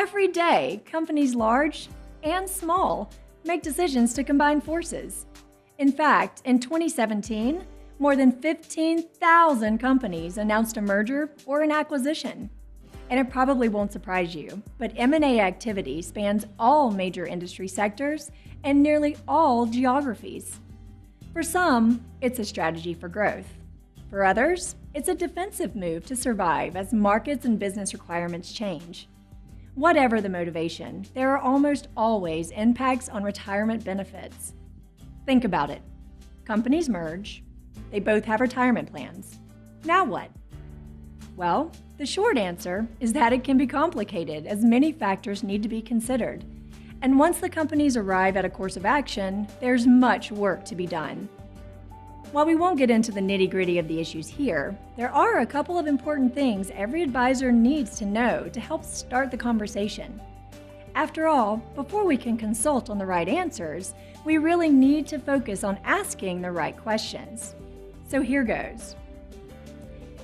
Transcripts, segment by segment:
Every day, companies large and small make decisions to combine forces. In fact, in 2017, more than 15,000 companies announced a merger or an acquisition. And it probably won't surprise you, but M&A activity spans all major industry sectors and nearly all geographies. For some, it's a strategy for growth. For others, it's a defensive move to survive as markets and business requirements change. Whatever the motivation, there are almost always impacts on retirement benefits. Think about it. Companies merge. They both have retirement plans. Now what? Well, the short answer is that it can be complicated as many factors need to be considered. And once the companies arrive at a course of action, there's much work to be done. While we won't get into the nitty-gritty of the issues here, there are a couple of important things every advisor needs to know to help start the conversation. After all, before we can consult on the right answers, we really need to focus on asking the right questions. So here goes.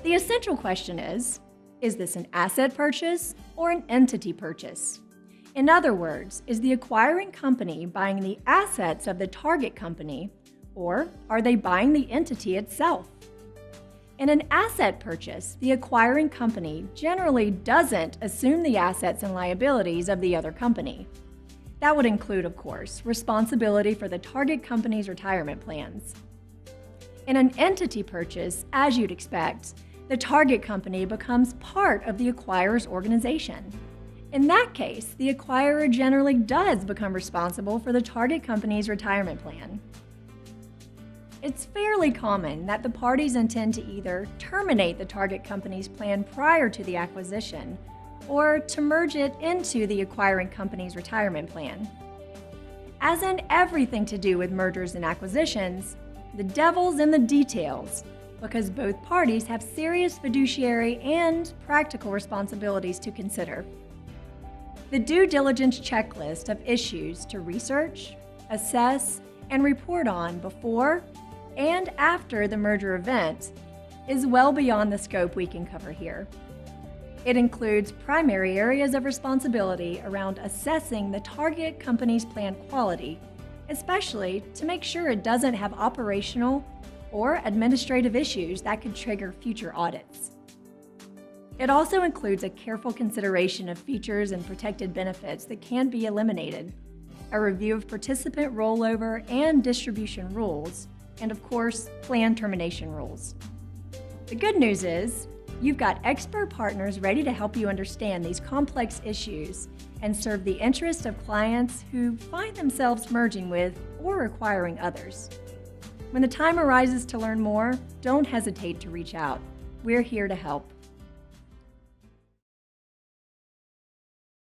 The essential question is this an asset purchase or an entity purchase? In other words, is the acquiring company buying the assets of the target company, or are they buying the entity itself? In an asset purchase, the acquiring company generally doesn't assume the assets and liabilities of the other company. That would include, of course, responsibility for the target company's retirement plans. In an entity purchase, as you'd expect, the target company becomes part of the acquirer's organization. In that case, the acquirer generally does become responsible for the target company's retirement plan. It's fairly common that the parties intend to either terminate the target company's plan prior to the acquisition or to merge it into the acquiring company's retirement plan. As in everything to do with mergers and acquisitions, the devil's in the details, because both parties have serious fiduciary and practical responsibilities to consider. The due diligence checklist of issues to research, assess, and report on before and after the merger event is well beyond the scope we can cover here. It includes primary areas of responsibility around assessing the target company's plan quality, especially to make sure it doesn't have operational or administrative issues that could trigger future audits. It also includes a careful consideration of features and protected benefits that can be eliminated, a review of participant rollover and distribution rules, and of course, plan termination rules. The good news is, you've got expert partners ready to help you understand these complex issues and serve the interests of clients who find themselves merging with or acquiring others. When the time arises to learn more, don't hesitate to reach out. We're here to help.